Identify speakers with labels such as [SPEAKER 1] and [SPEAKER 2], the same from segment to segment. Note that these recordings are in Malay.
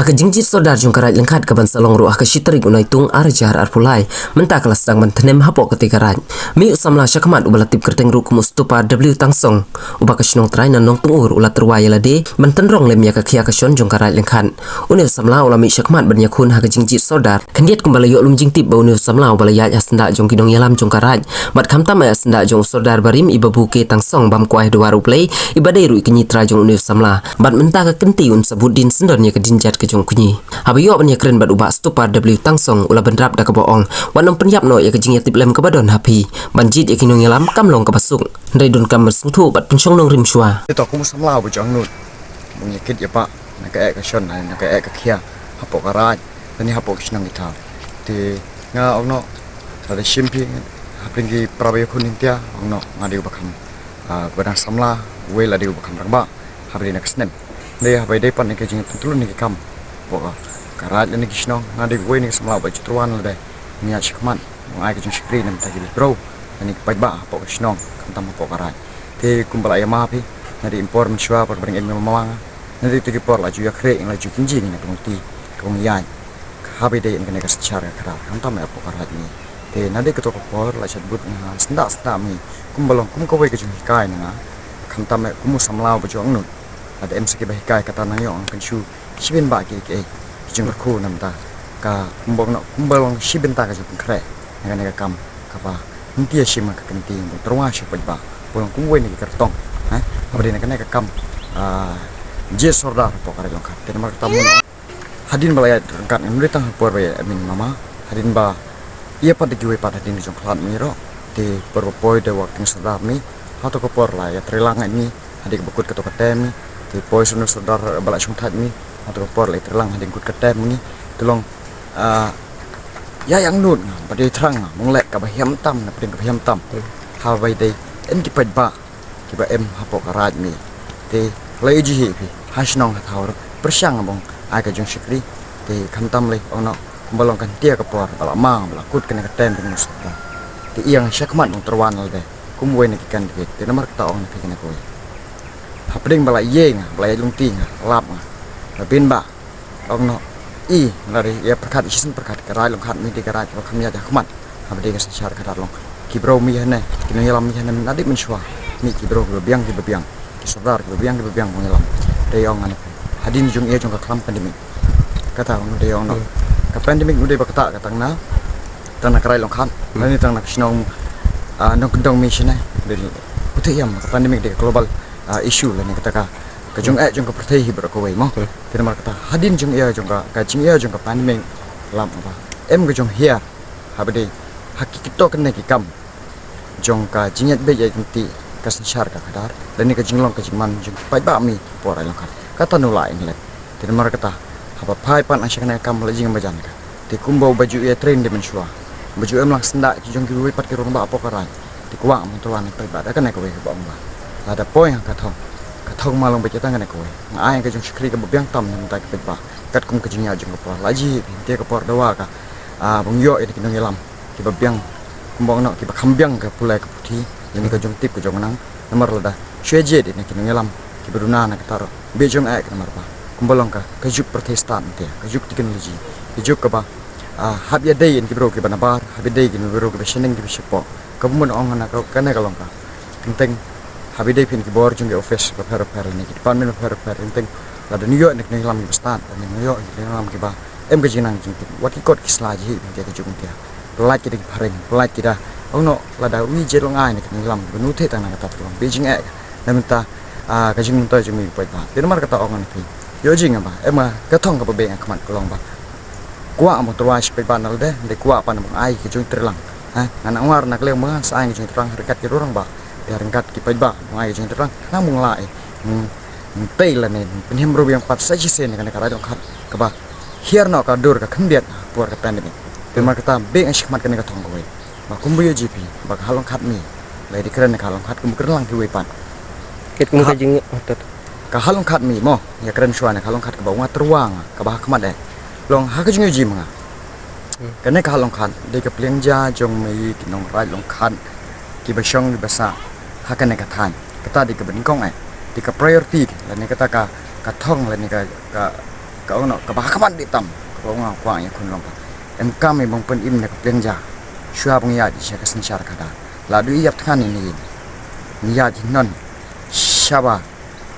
[SPEAKER 1] Haka jingjit sodar jung karat lengkat ke bansa long ruah ke shitrik unai tung arjar arpulai mentah kelas sedang mentenem hapok ketika rat mi usamla syakmat ubala tip kerteng ru kumus tupa w tangsong uba ke shnong trai nan nong tungur ulat terwaya lade mentenrong lem ya ke kia ke shon jung karat lengkat uni usamla ulami syakmat bernya kun haka jingjit sodar kendiat kembali yo lum jingtip ba uni usamla ubala ya senda jung kidong yalam jung karat mat kamtam ya senda jung sodar barim ibabu ke tangsong bam kuai dua ruplay ibadai ru ikinyitra jung uni usamla bat mentah ke kenti un sabudin sendornya ke dinjat ke jong kunyi habiyo ban yakren bad ubah stupa w tangsong ula bendrap da keboong wanong penyap no ya kejing yatip lem kebadon hapi banjit ya kinong yalam kamlong kebasuk ndai don kam bersungtu bat pensyong nong rim shua
[SPEAKER 2] itu aku musamlau bujang nut menyakit ya pak nak ke shon nak ke kia hapok karaj tani hapok sinang kita di nga ono ada shimpi hapringi prabe kunintia ono ngadi ubakam badang samla wela di ubakam rangba habri nak snem deh habai deh pan ni kejing tulun ni kam pokok karat ni kisno ngadi gue ni samla ba cutruan le niat syakman ngai kejing skrin nam tagi bro ni pai ba pokok kisno kantam pokok karat te kumbala ya mapi ngadi impor mensyua par bring en mamang ngadi tigi por laju ya kre laju kinji ni pengti kong yan habai deh ni kena secara karat kantam ya pokok karat ni te nadi ketok por la chat but na senda mi kumbalong kum kowe kejing kai na kantam ya kumu samla ba jong nut ada MC bahikai kata nayong penshu sibin ba ke jung ku namta ka kumbang sibin ta ka jung kre nega kam kapa ntia shima ka kenting terwa shi ba pulang kumwe ni kartong abadi nega kam je sordar pokare long ka ten mar tamu hadin balaya kan nuri tang por ba amin mama hadin ba ia pada giwe pada din jung klat miro di perpoi de waktu sordar mi atau ko por la ya trilangan ni hadik bekut ketok temi di poison sodar balak syungtat ni atau por lai terlang hading kut ketem ni tolong ya yang nun pada terang menglek ka bahiam tam na peding ka bahiam tam ha bai dei en ki ba ki ba em hapok karaj ni te lai ji hi hasnong ha thawr persyang bong ai ka jong shikri te khantam lai ono kumbalong kan tia ka por balak mang balak kut kena ketem dengan sodar te yang syakmat mong terwan le kumwe ni kan dik te nomor ta ong kena koi hapding balai yeng balai lungting lap bin ba ong no i lari ya perkat isin perkat karai long khat mi di karai lo khamya ja khmat hapding secara kadar long kibro mi hane kino yalam mi hane nadik mensyua mi kibro bebiang ki saudar ki bebiang menyalam de ong ane hadin jung ia jung ka klam pandemik kata ong de ong no ka pandemik ude ba kata na tan karai long khat ni tang nak snong nong kendong mi sine de uti yam ka pandemik de global issue lah ni kata ka jung jung ka pertai hi berkowai mo tidak mar kata hadin jung ia jung ka jing ia jung ka pandemik lam apa em ka jung hia habade hakiki to kan ki kam jung ka jingat be ya ti ka sanchar ka kadar dan ni ka jinglong ka jingman jung pai ba mi por ai long kata nula inglet tidak mar kata haba pai pan asyakna kam la jing bajan ka ti kumbo baju ia train de mensyua baju em lang senda jung ki wi pat ki rong ba apa karan ti kuang montuan pai ba da kan ka we ba ada poin yang katong malong baca tangan aku ngai ka jung shikri ka biang tam nam ta ka ba kat kum ka jinya jung ko laji te ka por dawa ka bung yo ini kinong yalam ki biang kumbang no ki ba kambiang ka pulai ka puti ini ka jung tip ka jung nang nomor lada shweje ini kinong yalam ki beruna na ka taro be jung ai ka nomor ba kumbalong ka juk protestan te ka juk teknologi ki juk ka ba habya day in ki bro ki banabar habya day ki bro ki sheneng ki sipo ka bumun ong na ka kana ka long ka tenteng habi dei pin ki bor jung office ba per ni department per inteng la de New York nek ni lam ki stan ni New York ni lam ki ba em ka jinang jing wat ki kot ki slaji ki ka jung tia like ki pareng like ki da ono la da wi je long ai nek ni lam benu the tang na ka ta long beijing ek na minta ka jing ta jung mi pa ba de mar ka ta ong ni pi yo jing ba em ka thong ka ba be ka mat ko long ba kwa mo to wa spek ba nal de kwa pa na ai ki jung terlang anak war nak leng ma sa ai jung terang rekat ki rorang ba rengkat ki ba ngai jeng terang nang mung lai tei la ne penhem ro yang pat sa jisen kan ka radong khat ka ba hier no ka dur ka khambiat por ka pandemic te mar ka be ang shikmat kan ka thong ko ba kumbuyo gp ba halong khat mi lai di kren ka halong khat kum kren lang ki we pan
[SPEAKER 1] ket kum ka jing
[SPEAKER 2] ka halong khat mi mo ya kren shwa ne halong khat ka ba wa terwang ka ba khmat long ha ka jing ji ma kan ka halong khat de ka pleng ja jong mi ki nong rai long khat ki ba shong ba sa hakan ka than kata di keben kong ai di ka priority la ni kata ka thong la ni ka kau nak kebakaman ditam kau ngau kuang ya kun long em kam bang pen im nak penja shua bang ya di syaka sensyar kada la du yap than ini ni ya ji non syaba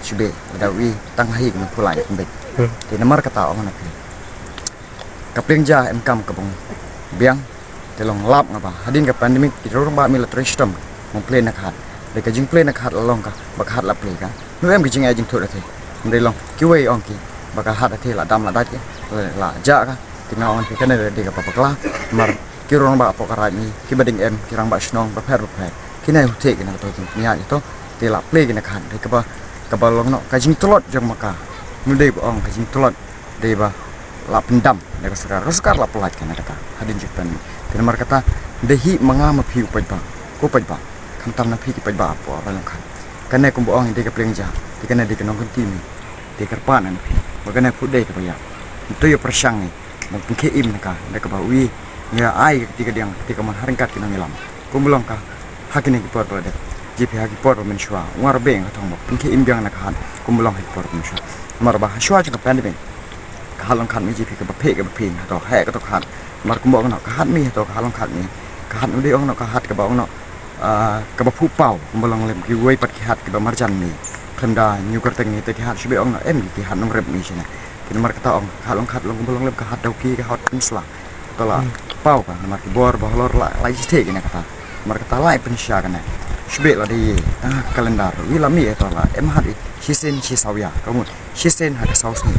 [SPEAKER 2] sybe dawi tang hai kun pulai kun bet di nomor kata ong nak ka penja em kam ka bang biang telong lap ngapa hadin ka pandemic ki rong ba military system mong play nak hat le ka jing play nak hat long ka bak hat la play ka nu em ki jing ai jing thot the ndai long ki wei ong ki bak hat the la dam la dat ki la ja ka tina on ki kana de ka papakla mar ki rong ba pokara ni ki bading em ki rang ba snong ba pher ki nai hute ki na to nya to te la play ki na khan de ka ba long no ka jing tolot jang maka nu dei ba ong ka jing tolot dei ba la pendam de ka sekar la pelat kana kata hadin jipan tina mar kata dehi mangama phiu pai ba ko pai ba kam tam na phi ki pai ba po ba long khan kana kum bo ong de ka pleng ja de kana de ka nong kun tim de karpan an phi ba kana pu de ka ba ya to yo persang ni mong ke im na ka de ka ba wi ya ai ketika diang ketika man haringkat ki nang ilam kumulong ka hakini ki por de jipi haki por men shwa ngar beng ka thong mo ke im biang na ka kumulong haki por men shwa mar ba shwa ka pan de ka halong khan mi jipi ka ba phe ka ba phin to he ka to khan mar kumbo ka no ka hat mi to ka halong khan mi ka hat de ong no ka hat ka ba ong no ka ba phu pau kumulong lem ki wei pat ki hat ki ba marjan mi khanda nyu kar teng ni te ki hat shbe ong no em ki hat nong rep mi sina ki mar ka ta ong ka halong khat long kumulong lem ka hat dau ki ka hat insla tola pau kan mar ki bor ba lor la jite ki na kata mar kata lai pensya kan shbe la di kalendar wi la mi tola em hat hisen chi sawya kamu hisen ha ka saus ni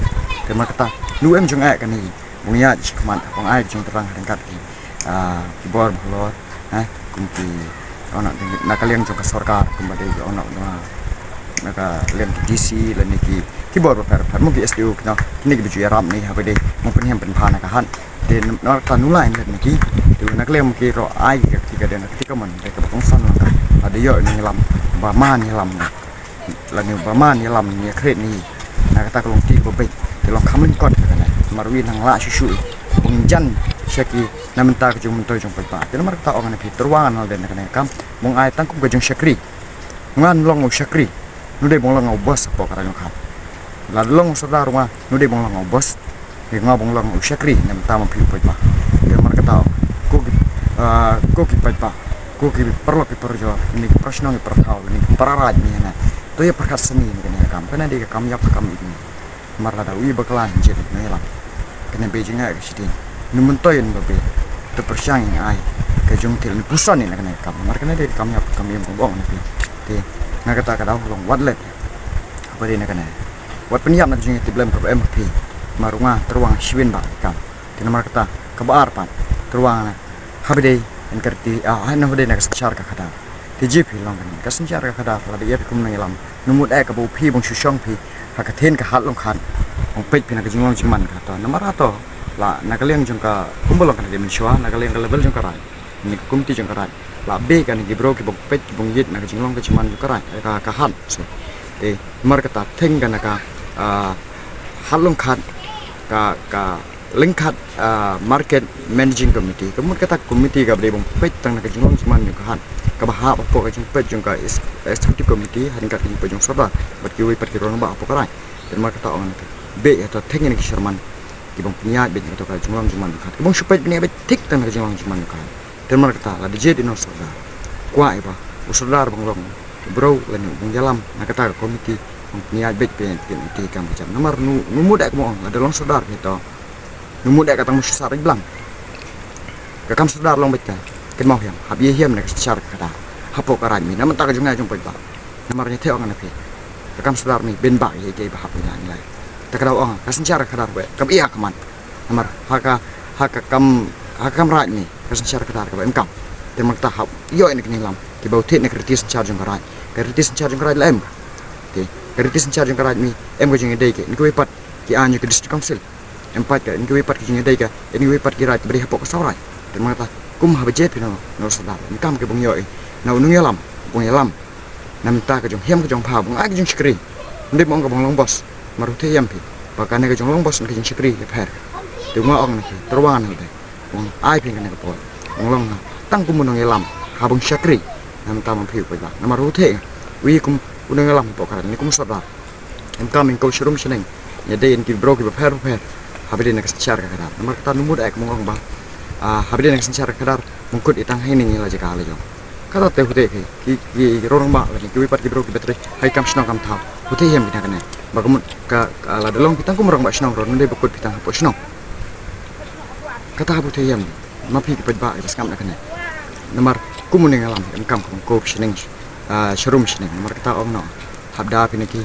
[SPEAKER 2] te mar kata lu em jung a kan ni munya chi kman pong ai jung terang kat ki bor ba lor kum ki ona na kalian jung ka sarkar kum ba de ona naka lem DC la ni ki bor ba per mu ki SDU kna ni ki biju ram ni ha ba de mu pen hem pen pha na ka han de nó ta nu lại lên ki từ nak lem ki ro ai ketika de nak ketika man de ka bong san ka ada yo ni lam ba man ni lam la ni ba man ni lam ni kret ni nak ta long ti bo be de long kham len kot ka na marwi nang la shu bong jan shaki na menta ka jung toy jung pa de mar ta ong na pi terwangan hal de nak na kam bong ai tang ku ka jung shakri ngan long shakri nu de bong long bos po ka ra kham la long sadar ma nu de bong long bos thì ngobong long ushakri nam ta ma phiu pai pa ke mar kata ko ki pai pa ko ki perlo ki perjo ni prashno ni prathau ni pararaj ni na to ye prakasani ni ne kam kana de kam yap kam ini mar la da wi baklan je ni la kana beijing ga sitin ni mun to yen be to prashang ai ke jung til ni pusan ni kana kam mar kana de kam yap kam yem bong ni te na kata ka dau long wat le apa de na kana wat penyap na jung ti blem ko MP marunga teruang shwin ba kam tina mar kata ka bar pan teruang habide en kerti na hode na kasar ka khada ti jip long kan ka sanjar ka khada la de kum nang lam numut ka bu phi bong shushong phi ha ka then ka hat long khan bong pet pina ka jingong jiman ka to na mar to la na ka leng jong ka kumbol kan de min shwa na ka leng ka level jong ka rai ni kum ti jong ka rai la be kan gi bro ki bong pet ki bong yit na ka jinglong ka jiman ka rai ka hat so te mar kata theng kan ka hat long khan ka lingkat market managing committee kemudian kata committee ka beri bong pet tang na ka jingong jiman ni ka han ka ba ha po ka jing pet jong ka executive committee han ka ti pejong soda bat ki wi pat ki ron ba po ka rai dan mar kata on be atau theng ni ki sherman ki bong punya be to ka jingong jiman ka bong supet ni be tik tang na ka jingong jiman ka dan mar kata la de je di no soda kwa ai ba usodar bong long bro la ni bong jalam na kata committee punya bet pen ti kam jam nomor nu muda mo ada long sadar gitu nu muda kata mus sar blang ka kam sadar long bet ken mau hiam hab ye hiam nek sar kata hapo karan mi nam ta ka junga jung pa nomor ni theo ngana pe ka kam sadar mi ben ba ye ge ba hap ni lai ta ka ong ka sancar kadar be kam iya kaman nomor haka kam raj ni ka sancar kadar ka em kam te mak ta hab yo ni lam ki bau the nek kritis sancar jung karan ka kritis sancar jung karan lem te kritis sancar jung karan mi em ko jung dei ke ni ko pat ki anju ke district council empat ka ni ko pat ki jung dei ka ni ko pat ki raj beri hapo ka saurai te mak ta kum ha bejet pino no sadar ni kam ke bung yo na unung yalam bung yalam nam ta ka jung hiam ka jung pha bung a ka jung skri ndai mong ka bung long bos maru the yam pi pakane ka jung long bos ka jung skri ke pher tu ma ong ni terwan ni bung ai pin ka ne ka po bung long tang kum unung yalam ha bung skri nam ta ma phiu pa na maru the wi kum unung yalam po ka ni kum sadar em kam in ko shrum shneng Nyadain ki bro ki per habide nak secara kadar nomor kata numud ek mongong ba habide nak secara kadar mungkut itang hini ni la jaka jo kata te hute ki rorong ba ki wipat ki bro ki betre hai kam snong kam thau hute hem kita kene bagamun ka la dolong kita ku merong ba snong ron de bekut kita hapo snong kata hute hem mapi ki ba ki skam kene nomor kumuning alam kam ko shining showroom shining nomor kata ong no habda piniki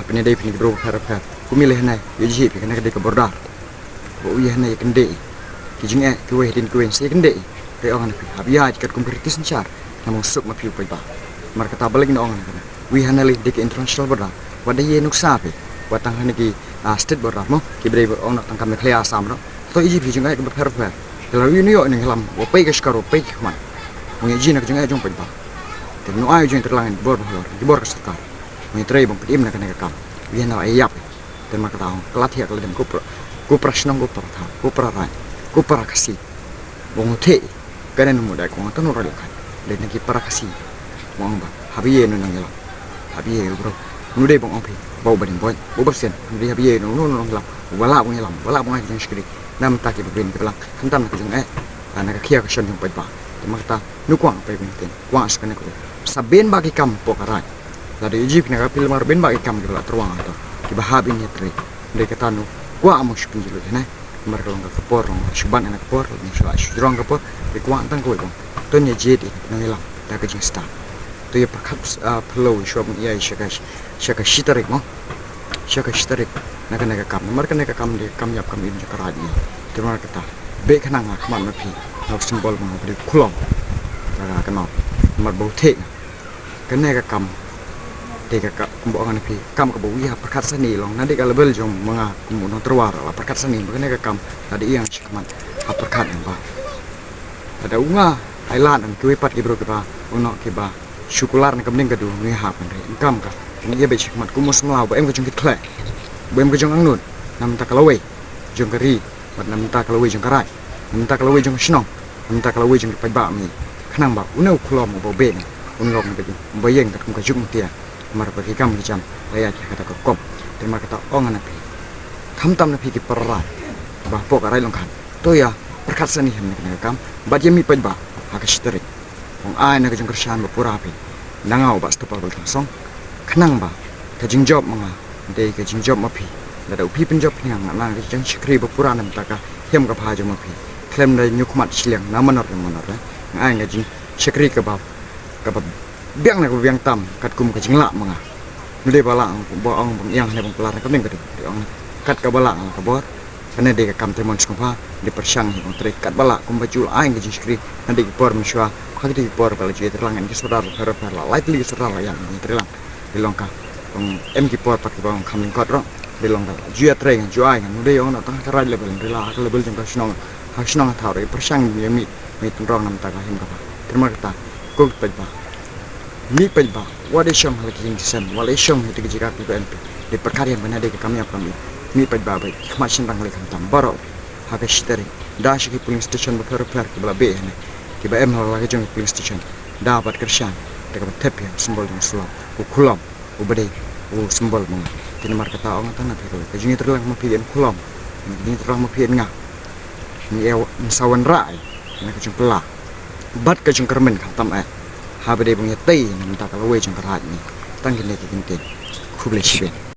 [SPEAKER 2] pini dei pini bro per kumilih nai yuji pi kana de ka bordar bo iya nai kende ki jinge ki we din kuen se kende re ong pi habia kat kum kritis nchar namong suk ma piu ba mar kata baling ong kana wi hanali de international bordar wada ye nuksa pe watang hani ki state bordar mo ki bre ong nak tangkam khle asam no to iji pi jinge ka per la wi ni yo ni lam bo pe ka skaro pe ki man ngi ji nak jinge jong ba te no ayo jong terlangan di bor ka sekar ngi trei bang pedim nak kana ka wi na ayap dan maka tahu kelatih kalau dem ku prasnong ku para kasih bong te karen muda ku ngata no ralo kan dan nagi para kasih bong ba habiye no nang yala habiye bro nude bong opi bau badin boy bu bersen nude habiye no lam wala bong yalam wala bong ajeng skri nam ta ki bin kelang hentam nak jeng anak kia ka shon jong ba dan maka ta nu kwang pe bin ten kwang skane ko saben bagi kam pokarai lade ijip na kapil mar ben bagi kam gela terwang to bahab ini tri mereka tanu gua amo shupin dulu na mereka long ke por long shuban anak por long shurang ke por di gua antang ko bang to nya jedi nangilang ta ke jing sta to ya pakat flow shop ya shaka shitarik mo shaka shitarik naga kam mereka de kam yap kam ini karadi to mereka ta be kanang akman mapi na simbol mo beri kulong naga kenal mar bau te kenega kam deka kumbo angan pi kam ka buya perkat seni long nanti ka lebel jong mga kumbo no terwar la perkat seni begene ka kam tadi yang shikman ha perkat yang ba ada unga ailan an kuipat ki bro ki ba uno ki ba syukular na kamning ka du ngi ha pan re kam ka ni ye be shikman kumus mlaw ba em ka jong kit khle ba em ka jong angnut nam ta kalawe jong kari bat nam ta kalawe jong karai nam ta kalawe jong shnong nam ta kalawe jong pai ba mi khnang ba unau khlom bo be unlom be ba yeng ka kum ka jung tia mar bagi kam jam laya kata ko kom terima kata ong anak kam tam na piki perra bah pok arai long kan to ya perkat sani hem nak kam ba jemi pa ba ha ka strik ong ai na ka jong kershan ba pura pi nangau ba stopal bol song khnang ba ka jing job manga de ka jing job ma pi da da upi pen job nyang na ka jang skri ba pura nam ta ka hem ka pha jo ma pi klem da nyukmat sliang na manor ai nga jing skri ka ba biang nak biang tam kat kum ka jingla manga nude bala bo ong bang yang ne bang pelar ka ning ka ong kat ka bala ka bor kana de ka kam temon skapa de persyang bang tre kat bala kum bajul aing ka jiskri nanti ki por mswa ka di por bala je terlangan ki sodar per la lightly sodar yang terlang di longka bang em ki por pak bang kam ning kot ro di longka jua tre ju aing nude ong na tang ka raj level rela ka level jong ka snong ha snong thau re persyang mi tung rong nam ta ka him ka terima kata ko pa mi pelba wade shom lagi yang sen wale shom itu jika PPNP di perkarya mana de kami apa mi pelba baik kemasin rang lekam tambaro haga shteri da shi police station per kibla be ne kiba em lagi jong police station da bat kershan de ka tepi simbol ng sulam ku kulam u bade u simbol mo tin mar kata ong tan na pero ka jingi terlang ma pien kulam ni terlang ma pien nga ni sawan rai na ka jong pela bat ka jong kermen kam tam habade bang yatay nam ta kalawe jong karat ni tangkin ne ki kinten khuble shiben